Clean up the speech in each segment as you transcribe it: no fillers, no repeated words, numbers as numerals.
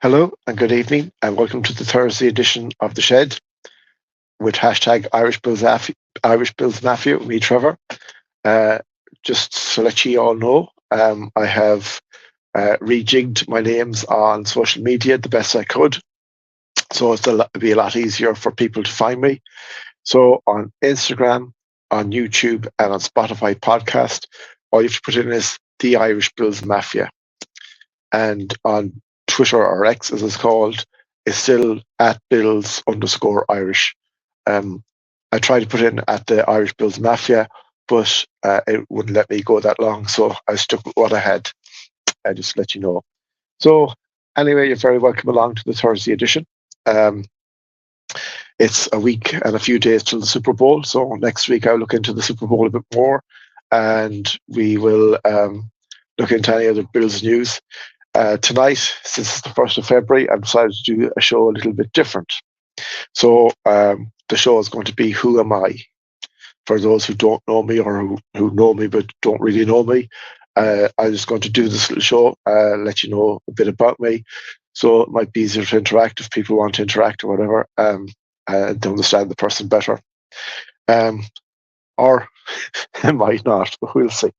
Hello and good evening, and welcome to the Thursday edition of The Shed with hashtag Irish Bills Mafia, me, Trevor. Uh, just to let you all know, I have rejigged my names on social media the best I could, so it'll be a lot easier for people to find me. So on Instagram, on YouTube, and on Spotify podcast, all you have to put in is The Irish Bills Mafia. And on Twitter or X, as it's called, is still at Bills underscore Irish. Um, I tried to put in at the Irish Bills Mafia, but it wouldn't let me go that long, so I stuck with what I had. I just let you know. So anyway, you're very welcome along to the Thursday edition. Um, it's a week and a few days till the Super Bowl, so next week I'll look into the Super Bowl a bit more, and we will look into any other Bills news. Tonight, since it's the 1st of February, I've decided to do a show a little bit different. So the show is going to be Who Am I? For those who don't know me or who know me but don't really know me, I'm just going to do this little show, let you know a bit about me. So it might be easier to interact if people want to interact or whatever, to understand the person better. Um, or it might not, but we'll see.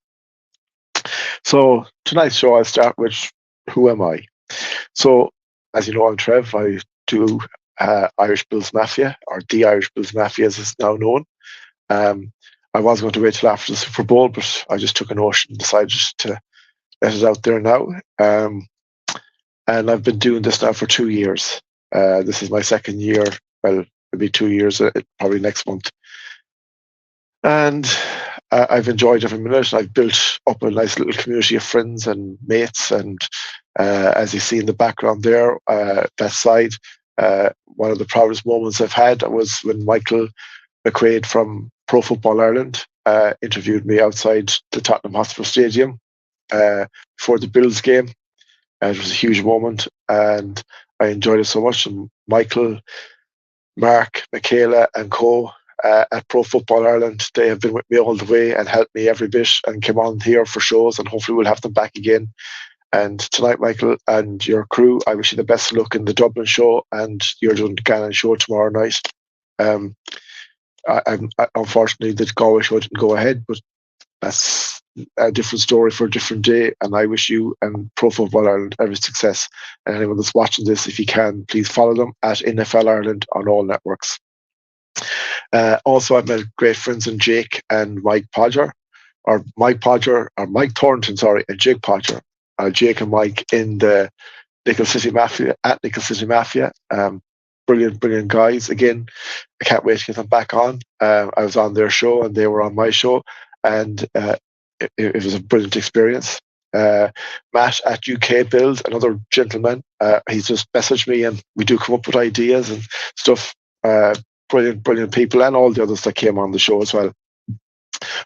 So tonight's show, I'll start with Who Am I? So, as you know, I'm Trev. I do Irish Bills Mafia, or the Irish Bills Mafia as it's now known. Um, I was going to wait till after the Super Bowl, but I just took a notion and decided to let it out there now. And I've been doing this now for 2 years. This is my second year. Well, it'll be 2 years, probably next month. And I've enjoyed every minute. I've built up a nice little community of friends and mates. And as you see in the background there, that side, one of the proudest moments I've had was when Michael McQuaid from Pro Football Ireland interviewed me outside the Tottenham Hotspur Stadium before the Bills game. It was a huge moment, and I enjoyed it so much. And Michael, Mark, Michaela, and Co. At Pro Football Ireland, they have been with me all the way and helped me every bit and came on here for shows, and hopefully we'll have them back again. And tonight, Michael and your crew, I wish you the best of luck in the Dublin show, and you're doing the Gannon show tomorrow night. Um, unfortunately, the Galway show didn't go ahead, but that's a different story for a different day. And I wish you and Pro Football Ireland every success. And anyone that's watching this, if you can, please follow them at NFL Ireland on all networks. Also, I've met great friends in Jake and Mike Podger, or Mike Podger, or Mike Thornton, sorry, and Jake Podger. Jake and Mike in the Nickel City Mafia, at Nickel City Mafia. Brilliant, brilliant guys. Again, I can't wait to get them back on. I was on their show and they were on my show, and it was a brilliant experience. Matt at UK Build, another gentleman, he's just messaged me and we do come up with ideas and stuff. Brilliant, brilliant people, and all the others that came on the show as well.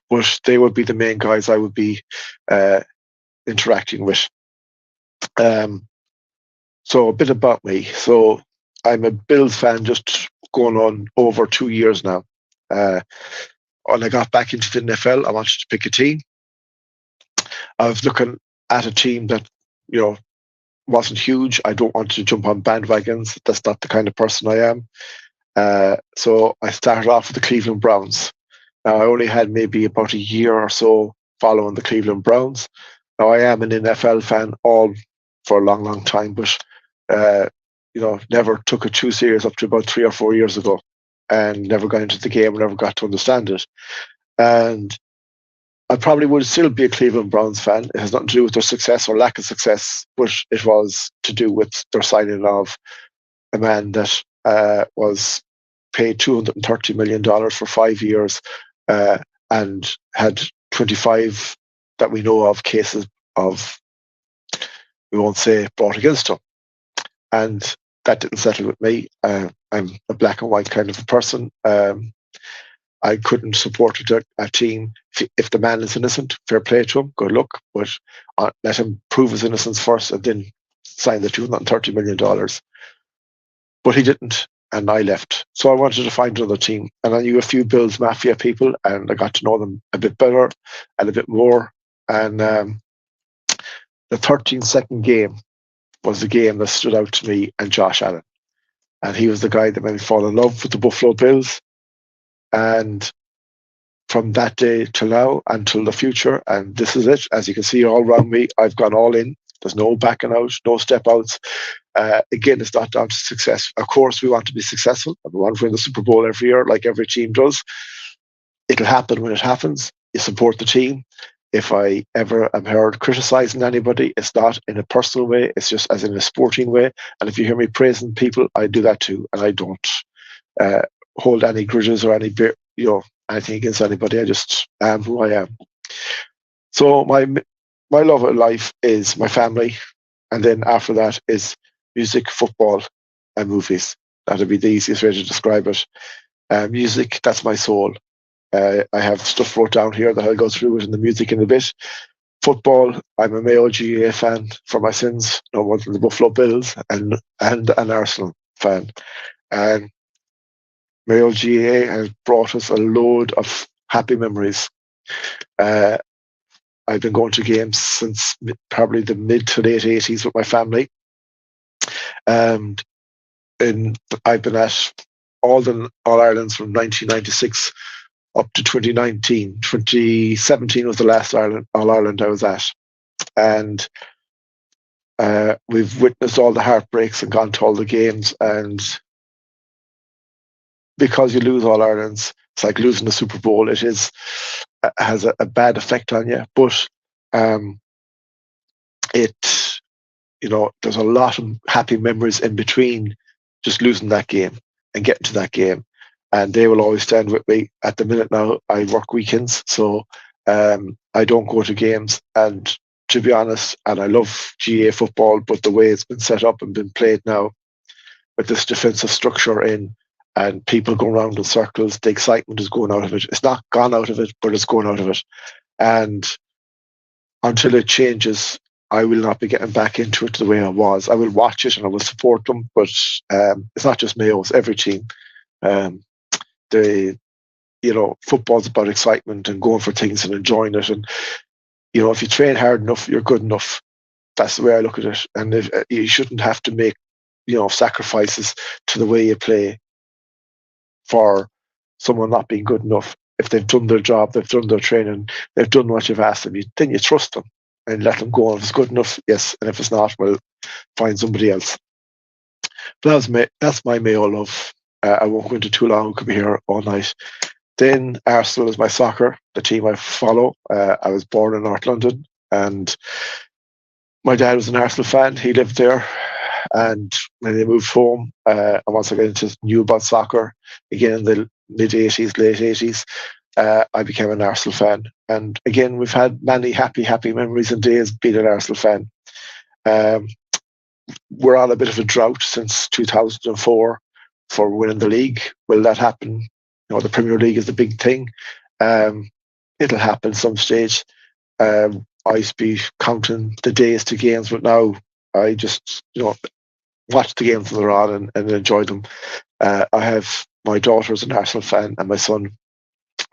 But they would be the main guys I would be interacting with. So a bit about me. So I'm a Bills fan just going on over 2 years now. When I got back into the NFL, I wanted to pick a team. I was looking at a team that, wasn't huge. I don't want to jump on bandwagons. That's not the kind of person I am. So I started off with the Cleveland Browns. Now, I only had maybe about a year or so following the Cleveland Browns. Now, I am an NFL fan all for a long, long time, but, never took it too serious up to about 3 or 4 years ago, and never got into the game, never got to understand it. And I probably would still be a Cleveland Browns fan. It has nothing to do with their success or lack of success, but it was to do with their signing of a man that was paid $230 million for 5 years and had 25 that we know of cases of, we won't say, brought against him. And that didn't settle with me. I'm a black and white kind of a person. I couldn't support a team. If the man is innocent, fair play to him, good luck. But let him prove his innocence first and then sign the $230 million. But he didn't, and I left. So I wanted to find another team. And I knew a few Bills Mafia people, and I got to know them a bit better and a bit more. And the 13-second game was the game that stood out to me and Josh Allen. And he was the guy that made me fall in love with the Buffalo Bills. And from that day till now, until the future, and this is it. As you can see all around me, I've gone all in. There's no backing out, no step outs. Again, it's not down to success. Of course, we want to be successful, and we want to win the Super Bowl every year, like every team does. It'll happen when it happens. You support the team. If I ever am heard criticizing anybody, it's not in a personal way. It's just as in a sporting way. And if you hear me praising people, I do that too, and I don't uh, hold any grudges or anything against anybody. I just am who I am. So my love of life is my family, and then after that is music, football, and movies. That'd be the easiest way to describe it. Music, that's my soul. I have stuff wrote down here that I'll go through it in the music in a bit. Football, I'm a Mayo GAA fan for my sins, no more than the Buffalo Bills, and an Arsenal fan. And Mayo GAA has brought us a load of happy memories. Uh, I've been going to games since probably the mid to late 80s with my family. And I've been at All Irelands from 1996 up to 2019. 2017 was the last All Ireland I was at. And we've witnessed all the heartbreaks and gone to all the games. And because you lose All Irelands, it's like losing the Super Bowl. It has a bad effect on you. But there's a lot of happy memories in between just losing that game and getting to that game. And they will always stand with me. At the minute now, I work weekends, so I don't go to games. And to be honest, and I love GA football, but the way it's been set up and been played now, with this defensive structure in, and people going around in circles, the excitement is going out of it. It's not gone out of it, but it's going out of it. And until it changes, I will not be getting back into it the way I was. I will watch it and I will support them, but it's not just Mayo, it's every team. Football's about excitement and going for things and enjoying it. And, if you train hard enough, you're good enough. That's the way I look at it. And if, you shouldn't have to make, sacrifices to the way you play for someone not being good enough. If they've done their job, they've done their training, they've done what you've asked them, then you trust them and let them go. If it's good enough, yes. And if it's not, well, find somebody else. But that's my Mayo love. I won't go into too long. Could be here all night. Then Arsenal is my soccer, the team I follow. I was born in North London, and my dad was an Arsenal fan. He lived there, and when they moved home, and once I got knew about soccer again in the mid '80s, late '80s, I became an Arsenal fan. And again, we've had many happy memories and days being an Arsenal fan. We're on a bit of a drought since 2004 for winning the league. Will that happen? The Premier League is the big thing. It'll happen some stage. I used to be counting the days to games, but now I just, watch the games when they're on and enjoy them. I have my daughter's an Arsenal fan, and my son,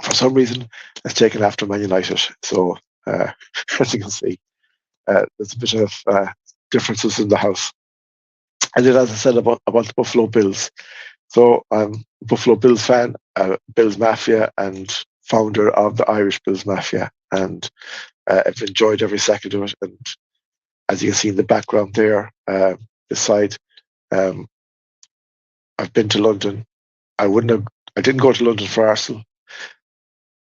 for some reason, has taken after Man United. So, as you can see, there's a bit of differences in the house. And then, as I said about the Buffalo Bills, so I'm a Buffalo Bills fan, Bills Mafia, and founder of the Irish Bills Mafia, and I've enjoyed every second of it. And as you can see in the background there, this side, I've been to London. I didn't go to London for Arsenal,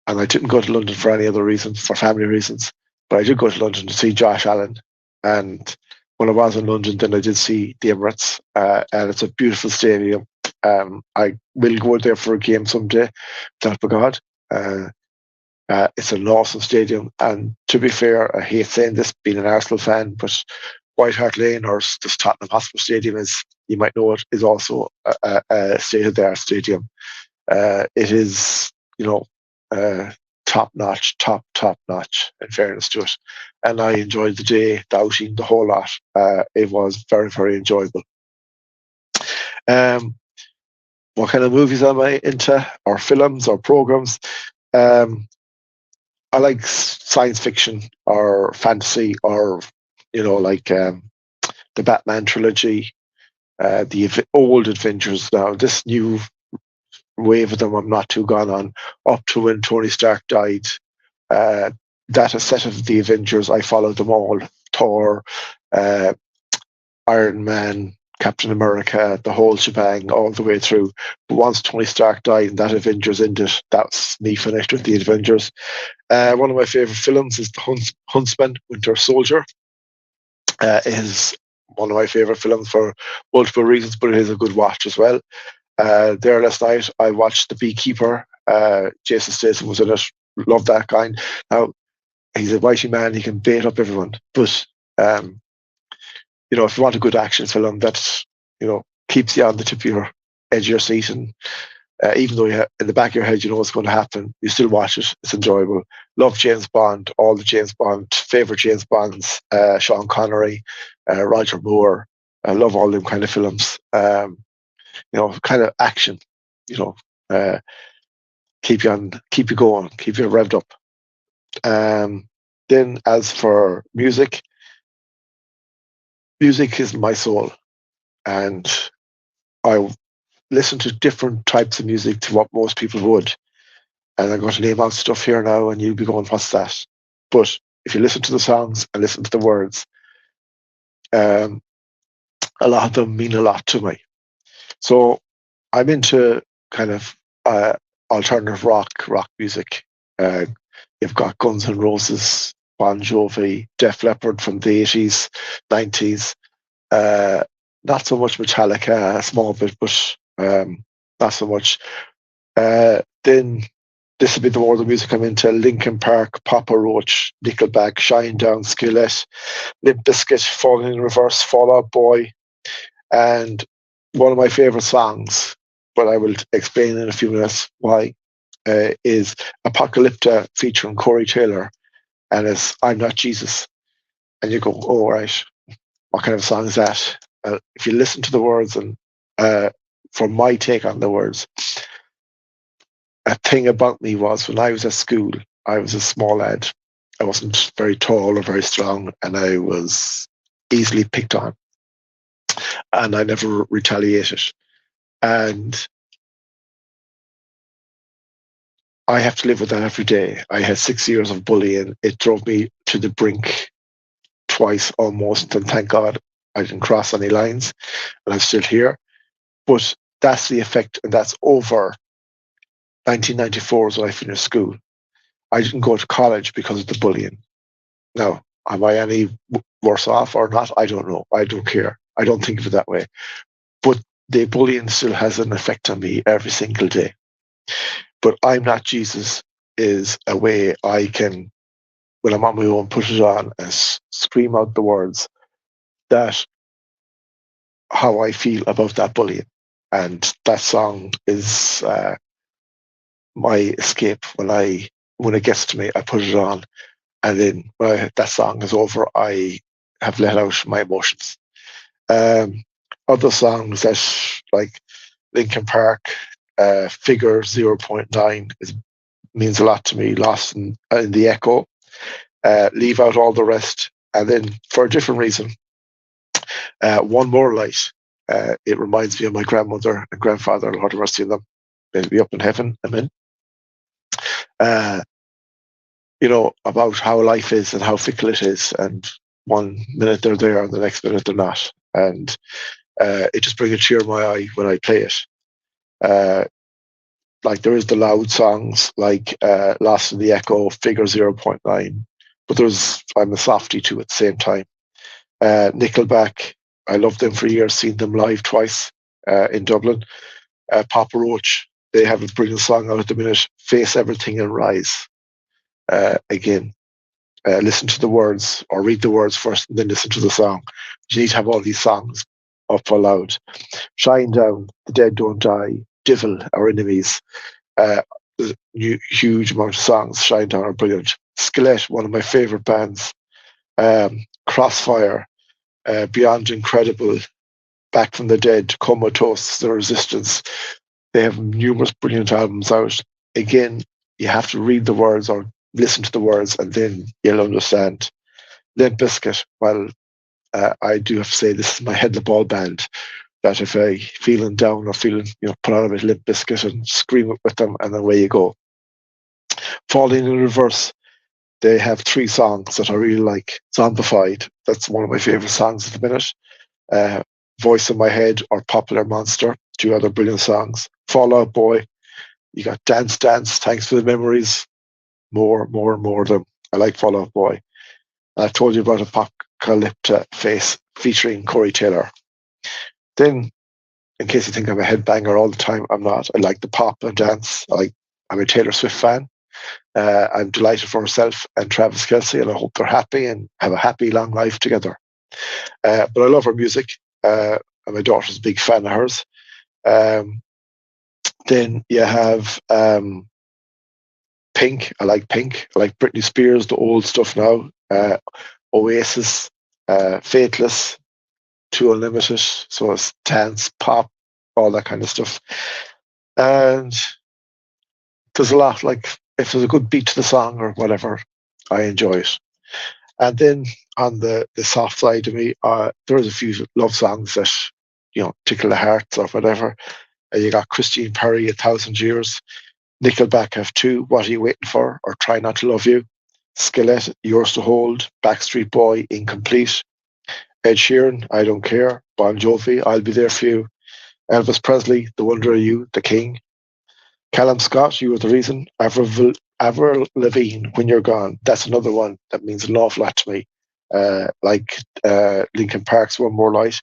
and I didn't go to London for any other reasons, for family reasons. But I did go to London to see Josh Allen, and when I was in London, then I did see the Emirates, and it's a beautiful stadium. I will go there for a game someday, that by God. It's an awesome stadium, and to be fair, I hate saying this, being an Arsenal fan, but White Hart Lane, or this Tottenham Hotspur Stadium, is, you might know it, is also a state-of-the-art stadium. It is, top notch, in fairness to it. And I enjoyed the day, the outing, the whole lot. It was very, very enjoyable. What kind of movies am I into, or films, or programs? I like science fiction or fantasy, or like the Batman trilogy, old Avengers. Now this new wave of them, I'm not too gone on. Up to when Tony Stark died, uh, that a set of the Avengers, I followed them all. Thor, uh, Iron Man, Captain America, the whole shebang, all the way through. But once Tony Stark died and that Avengers ended, that's me finished with the Avengers. One of my favorite films is The Huntsman, Winter Soldier. Is one of my favorite films for multiple reasons, but it is a good watch as well. There last night, I watched The Beekeeper. Jason Statham was in it. Love that guy. Now, he's a mighty man. He can bait up everyone. But, if you want a good action film that, keeps you on the tip of your edge of your seat, and even though in the back of your head, you know what's going to happen, you still watch it. It's enjoyable. Love James Bond, all the James Bond, favorite James Bonds, Sean Connery, Roger Moore. I love all them kind of films. Kind of action, uh, keep you going, keep you revved up. Then as for music is my soul, and I listen to different types of music to what most people would. And I'm going to name out stuff here now, and you'll be going, what's that? But if you listen to the songs and listen to the words, a lot of them mean a lot to me. So I'm into kind of alternative rock music. You've got Guns N' Roses, Bon Jovi, Def Leppard from the 80s, 90s. Not so much Metallica, a small bit, but not so much. Then this would be the more the music I'm into: Linkin Park, Papa Roach, Nickelback, Shinedown, Skillet, Limp Bizkit, Falling in Reverse, Fall Out Boy, and one of my favorite songs, but I will explain in a few minutes why, is Apocalypta featuring Corey Taylor, and it's I'm Not Jesus. And you go, oh, right, what kind of song is that? If you listen to the words, and for my take on the words, a thing about me was when I was at school, I was a small lad. I wasn't very tall or very strong, and I was easily picked on, and I never retaliated. And I have to live with that every day. I had 6 years of bullying. It drove me to the brink twice almost, and thank God I didn't cross any lines, and I'm still here. But that's the effect, and that's over. 1994 is when I finished school. I didn't go to college because of the bullying. Now, am I any worse off or not? I don't know. I don't care. I don't think of it that way. But the bullying still has an effect on me every single day. But I'm Not Jesus is a way I can, when I'm on my own, put it on and scream out the words that how I feel about that bullying. And that song is my escape. When it gets to me, I put it on, and then when that song is over, I have let out my emotions. Other songs that, like Linkin Park, Figure 0.9 means a lot to me. Lost in the Echo, Leave Out All the Rest, and then for a different reason, One More Light. It reminds me of my grandmother and grandfather. Lord have mercy on them. They'll be up in heaven. Amen. Uh, about how life is and how fickle it is, and one minute they're there and the next minute they're not, and it just brings a tear in my eye when I play it. Like there is the loud songs like Lost in the Echo, Figure 0.9, but I'm a softie too at the same time. Nickelback, I loved them for years, seen them live twice in Dublin. Papa Roach, they have a brilliant song out at the minute, Face Everything and Rise. Again, listen to the words, or read the words first and then listen to the song. You need to have all these songs up for loud. Shinedown, The Dead Don't Die, Divil, Our Enemies. Huge amount of songs. Shinedown are brilliant. Skillet, one of my favorite bands. Crossfire, Beyond Incredible, Back from the Dead, Comatose, The Resistance. They have numerous brilliant albums out. Again, you have to read the words or listen to the words, and then you'll understand. Limp Bizkit, well, I do have to say this is my head in the ball band. That if I feeling down or feeling, put on a bit of Limp Bizkit and scream it with them, and away you go. Falling in Reverse, they have three songs that I really like. Zombified, that's one of my favorite songs at the minute. Uh, Voice in My Head or Popular Monster, two other brilliant songs. Fall Out Boy, you got Dance Dance, Thanks for the Memories, more of them. I like Fall Out Boy. And I told you about Apocalypta Face featuring Corey Taylor. Then, in case you think I'm a headbanger all the time, I'm not. I like the pop and dance. I'm a Taylor Swift fan. I'm delighted for herself and Travis Kelce, and I hope they're happy and have a happy, long life together. But I love her music, and my daughter's a big fan of hers. Um, then you have Pink. I like Pink. I like Britney Spears, the old stuff now. Oasis, Faithless, Too Unlimited. So it's dance, pop, all that kind of stuff. And there's a lot, like, if there's a good beat to the song or whatever, I enjoy it. And then on the soft side of me, there's a few love songs that, tickle the hearts or whatever. You got Christine Perry, A Thousand Years. Nickelback have two, What Are You Waiting For? Or Try Not to Love You. Skillet, Yours to Hold. Backstreet Boy, Incomplete. Ed Sheeran, I Don't Care. Bon Jovi, I'll Be There For You. Elvis Presley, The Wonder of You, The King. Callum Scott, You Are the Reason. Avril Lavigne, When You're Gone. That's another one that means an awful lot to me. Linkin Park's One More Light.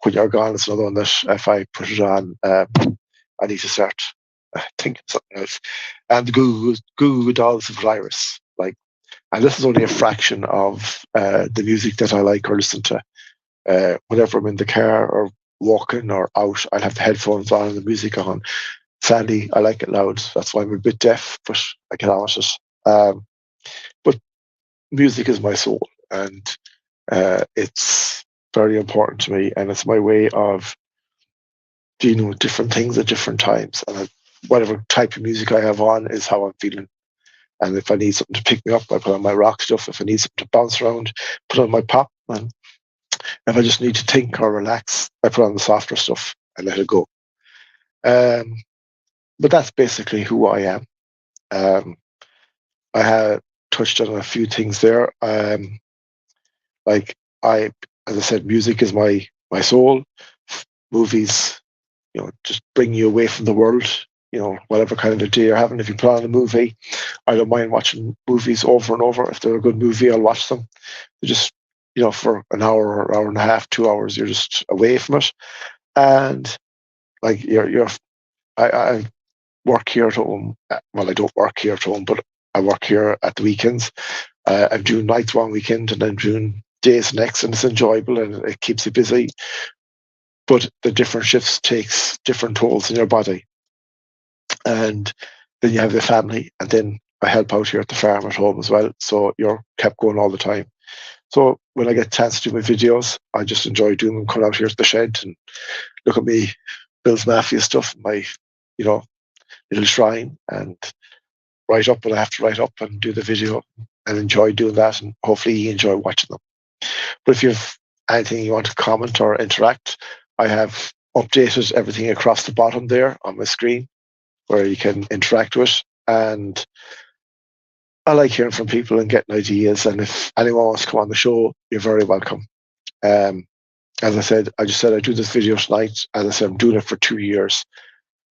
When You're Gone is another one that if I put it on, I need to start thinking something else. And the Goo Goo Dolls of Virus. And this is only a fraction of the music that I like or listen to. Whenever I'm in the car or walking or out, I'll have the headphones on and the music on. Sadly, I like it loud. That's why I'm a bit deaf, but I get on with it. But music is my soul, and it's very important to me, and it's my way of dealing with different things at different times. And whatever type of music I have on is how I'm feeling. And if I need something to pick me up, I put on my rock stuff. If I need something to bounce around, put on my pop. And if I just need to think or relax, I put on the softer stuff and let it go. Um, but that's basically who I am. Um, I had touched on a few things there. Like as I said, music is my soul. Movies, just bring you away from the world. Whatever kind of day you're having. If you put on a movie, I don't mind watching movies over and over. If they're a good movie, I'll watch them. They're just, for an hour or hour and a half, 2 hours, you're just away from it. And like I work here at home. Well, I don't work here at home, but I work here at the weekends. I'm doing nights one weekend and I'm doing days next, and it's enjoyable and it keeps you busy. But the different shifts takes different tolls in your body. And then you have the family, and then I help out here at the farm at home as well. So you're kept going all the time. So when I get a chance to do my videos, I just enjoy doing them, come out here to the shed and look at me Bill's Mafia stuff, my, little shrine, and write up what I have to write up and do the video and enjoy doing that, and hopefully you enjoy watching them. But if you have anything you want to comment or interact, I have updated everything across the bottom there on my screen where you can interact with. And I like hearing from people and getting ideas. And if anyone wants to come on the show, you're very welcome. As I said, I do this video tonight. As I said, I'm doing it for 2 years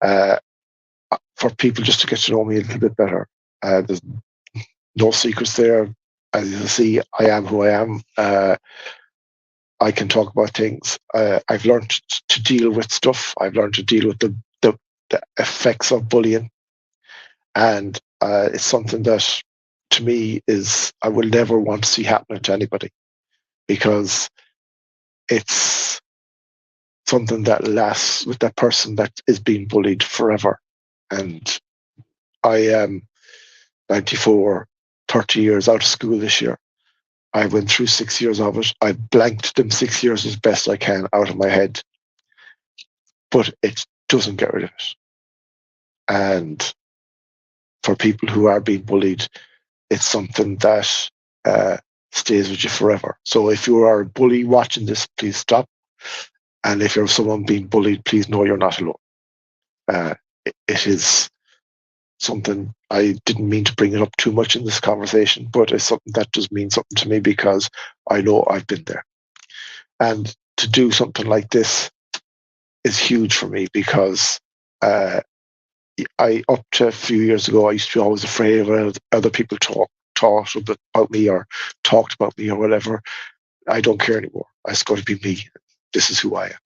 for people just to get to know me a little bit better. There's no secrets there. As you can see, I am who I am. I can talk about things. I've learned to deal with stuff. I've learned to deal with the effects of bullying. And it's something that, to me, I will never want to see happening to anybody, because it's something that lasts with that person that is being bullied forever. And I am 94, 30 years out of school this year. I went through 6 years of it. I blanked them 6 years as best I can out of my head, but it doesn't get rid of it. And for people who are being bullied, it's something that stays with you forever. So if you are a bully watching this, please stop. And if you're someone being bullied, please know you're not alone. It is something I didn't mean to bring it up too much in this conversation, but it's something that does mean something to me because I know I've been there. And to do something like this is huge for me because I up to a few years ago I used to be always afraid of other people thought about me or talked about me or whatever. I don't care anymore. It's going to be me. This is who I am.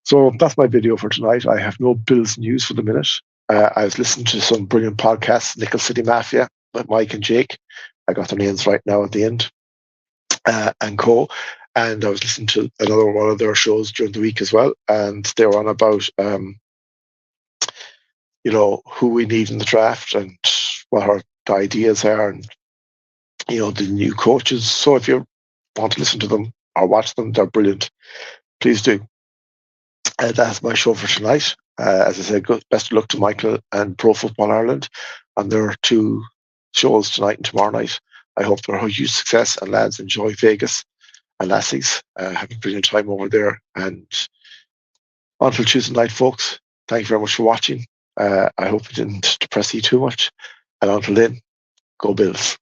So that's my video for tonight. I have no Bills news for the minute. I was listening to some brilliant podcasts, Nickel City Mafia with Mike and Jake. I got their names right now at the end, and co. And I was listening to another one of their shows during the week as well, and they were on about who we need in the draft and what our ideas are, and the new coaches. So if you want to listen to them or watch them, they're brilliant. Please do. That's my show for tonight. As I said, best of luck to Michael and Pro Football Ireland on their 2 shows tonight and tomorrow night. I hope they're a huge success, and lads, enjoy Vegas and lassies. Have a brilliant time over there. And until Tuesday night, folks, thank you very much for watching. I hope it didn't depress you too much. And until then, go Bills.